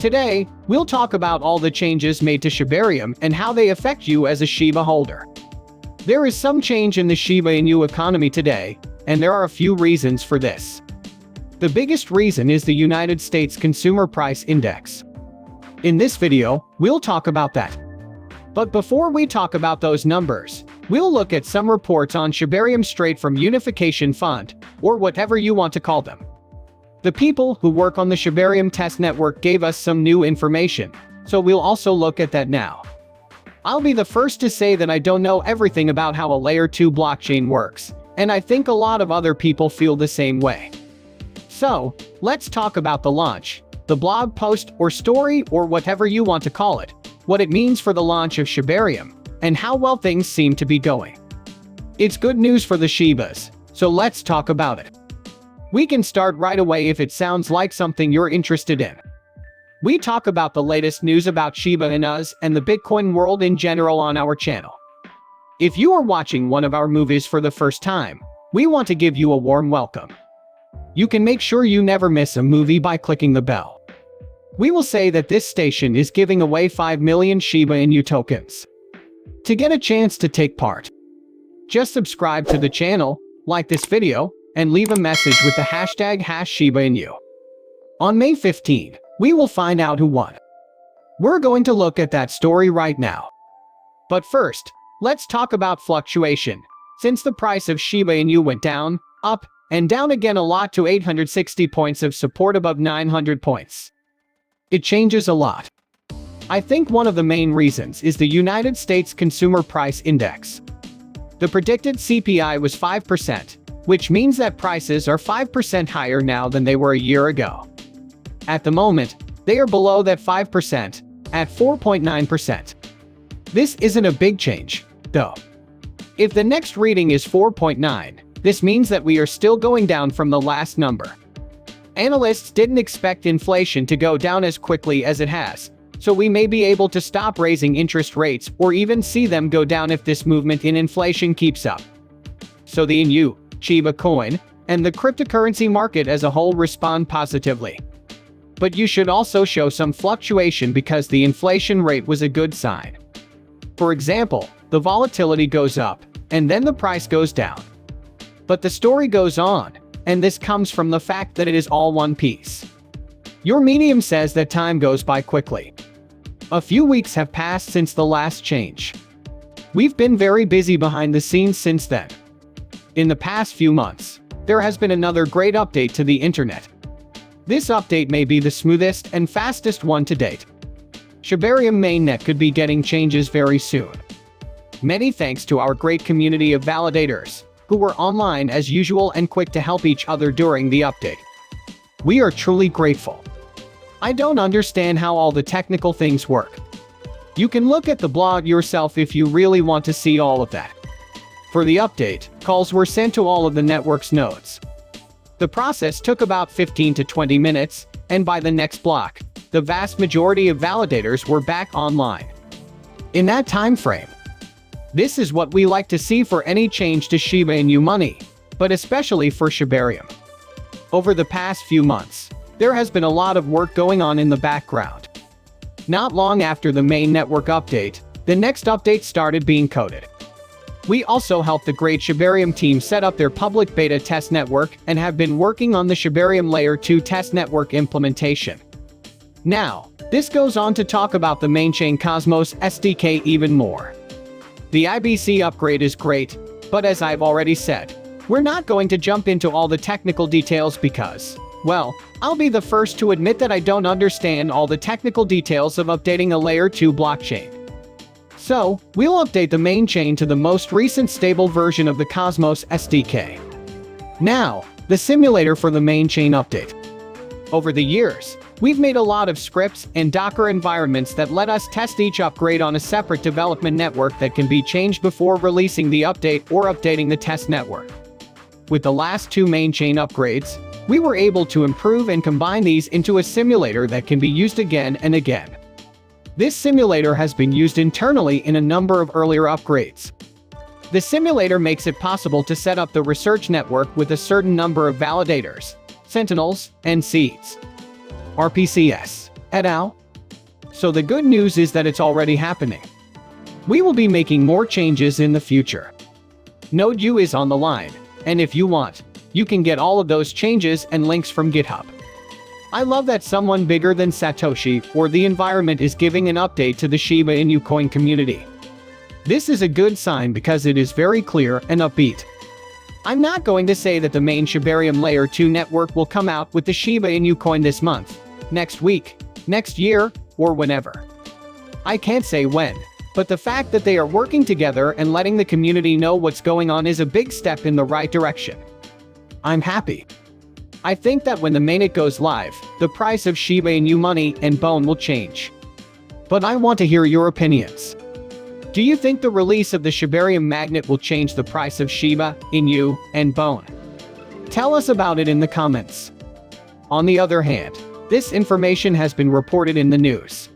Today, we'll talk about all the changes made to Shibarium and how they affect you as a Shiba holder. There is some change in the Shiba Inu economy today, and there are a few reasons for this. The biggest reason is the United States Consumer Price Index. In this video, we'll talk about that. But before we talk about those numbers, we'll look at some reports on Shibarium straight from Unification Fund, or whatever you want to call them. The people who work on the Shibarium test network gave us some new information, so we'll also look at that now. I'll be the first to say that I don't know everything about how a Layer 2 blockchain works, and I think a lot of other people feel the same way. So, let's talk about the launch, the blog post or story or whatever you want to call it, what it means for the launch of Shibarium, and how well things seem to be going. It's good news for the Shibas, so let's talk about it. We can start right away if it sounds like something you're interested in. We talk about the latest news about Shiba Inus and the Bitcoin world in general on our channel. If you are watching one of our movies for the first time, we want to give you a warm welcome. You can make sure you never miss a movie by clicking the bell. We will say that this station is giving away 5 million Shiba Inu tokens. To get a chance to take part, just subscribe to the channel, like this video, and leave a message with the hashtag #ShibaInu. On May 15, we will find out who won. We're going to look at that story right now. But first, let's talk about fluctuation, since the price of Shiba Inu went down, up, and down again a lot to 860 points of support above 900 points. It changes a lot. I think one of the main reasons is the United States Consumer Price Index. The predicted CPI was 5%, which means that prices are 5% higher now than they were a year ago. At the moment, they are below that 5%, at 4.9%. This isn't a big change, though. If the next reading is 4.9, this means that we are still going down from the last number. Analysts didn't expect inflation to go down as quickly as it has, so we may be able to stop raising interest rates or even see them go down if this movement in inflation keeps up. So the Inu, Shiba coin, and the cryptocurrency market as a whole respond positively. But you should also show some fluctuation because the inflation rate was a good sign. For example, the volatility goes up, and then the price goes down. But the story goes on, and this comes from the fact that it is all one piece. Your medium says that time goes by quickly. A few weeks have passed since the last change. We've been very busy behind the scenes since then. In the past few months, there has been another great update to the internet. This update may be the smoothest and fastest one to date. Shibarium mainnet could be getting changes very soon. Many thanks to our great community of validators, who were online as usual and quick to help each other during the update. We are truly grateful. I don't understand how all the technical things work. You can look at the blog yourself if you really want to see all of that. For the update, calls were sent to all of the network's nodes. The process took about 15 to 20 minutes, and by the next block, the vast majority of validators were back online. In that time frame, this is what we like to see for any change to Shiba Inu money, but especially for Shibarium. Over the past few months, there has been a lot of work going on in the background. Not long after the main network update, the next update started being coded. We also helped the great Shibarium team set up their public beta test network and have been working on the Shibarium Layer 2 test network implementation. Now, this goes on to talk about the mainchain Cosmos SDK even more. The IBC upgrade is great, but as I've already said, we're not going to jump into all the technical details because, well, I'll be the first to admit that I don't understand all the technical details of updating a Layer 2 blockchain. So, we'll update the main chain to the most recent stable version of the Cosmos SDK. Now, the simulator for the main chain update. Over the years, we've made a lot of scripts and Docker environments that let us test each upgrade on a separate development network that can be changed before releasing the update or updating the test network. With the last two main chain upgrades, we were able to improve and combine these into a simulator that can be used again and again. This simulator has been used internally in a number of earlier upgrades. The simulator makes it possible to set up the research network with a certain number of validators, sentinels, and seeds. RPCS. et al. So the good news is that it's already happening. We will be making more changes in the future. Node U is on the line, and if you want, you can get all of those changes and links from GitHub. I love that someone bigger than Satoshi or the environment is giving an update to the Shiba Inu coin community. This is a good sign because it is very clear and upbeat. I'm not going to say that the main Shibarium Layer 2 network will come out with the Shiba Inu coin this month, next week, next year, or whenever. I can't say when, but the fact that they are working together and letting the community know what's going on is a big step in the right direction. I'm happy. I think that when the mainnet goes live, the price of Shiba Inu money and Bone will change. But I want to hear your opinions. Do you think the release of the Shibarium magnet will change the price of Shiba Inu and Bone? Tell us about it in the comments. On the other hand, this information has been reported in the news.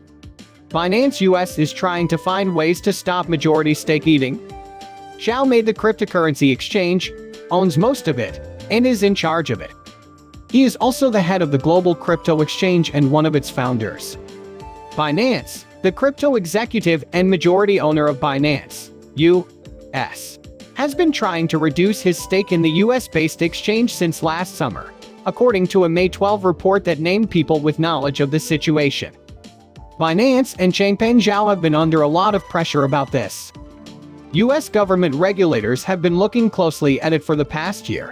Binance US is trying to find ways to stop majority stake eating. Zhao made the cryptocurrency exchange, owns most of it, and is in charge of it. He is also the head of the global crypto exchange and one of its founders. Binance, the crypto executive and majority owner of Binance US, has been trying to reduce his stake in the US-based exchange since last summer, according to a May 12 report that named people with knowledge of the situation. Binance and Changpeng Zhao have been under a lot of pressure about this. US government regulators have been looking closely at it for the past year.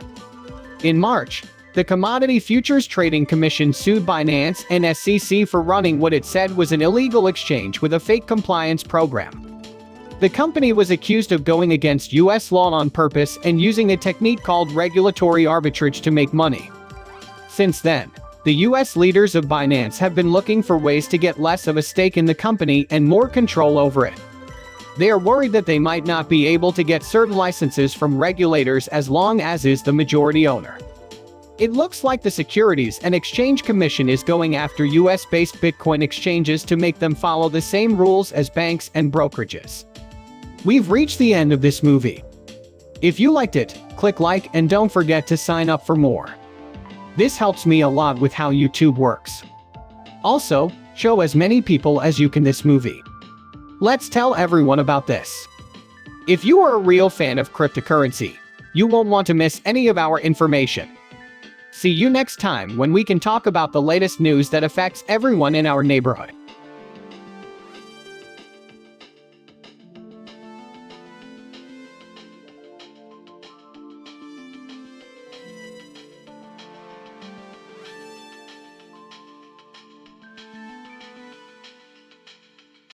In March, the Commodity Futures Trading Commission sued Binance and SEC for running what it said was an illegal exchange with a fake compliance program. The company was accused of going against US law on purpose and using a technique called regulatory arbitrage to make money. Since then, the US leaders of Binance have been looking for ways to get less of a stake in the company and more control over it. They are worried that they might not be able to get certain licenses from regulators as long as is the majority owner. It looks like the Securities and Exchange Commission is going after US-based Bitcoin exchanges to make them follow the same rules as banks and brokerages. We've reached the end of this movie. If you liked it, click like and don't forget to sign up for more. This helps me a lot with how YouTube works. Also, show as many people as you can this movie. Let's tell everyone about this. If you are a real fan of cryptocurrency, you won't want to miss any of our information. See you next time when we can talk about the latest news that affects everyone in our neighborhood.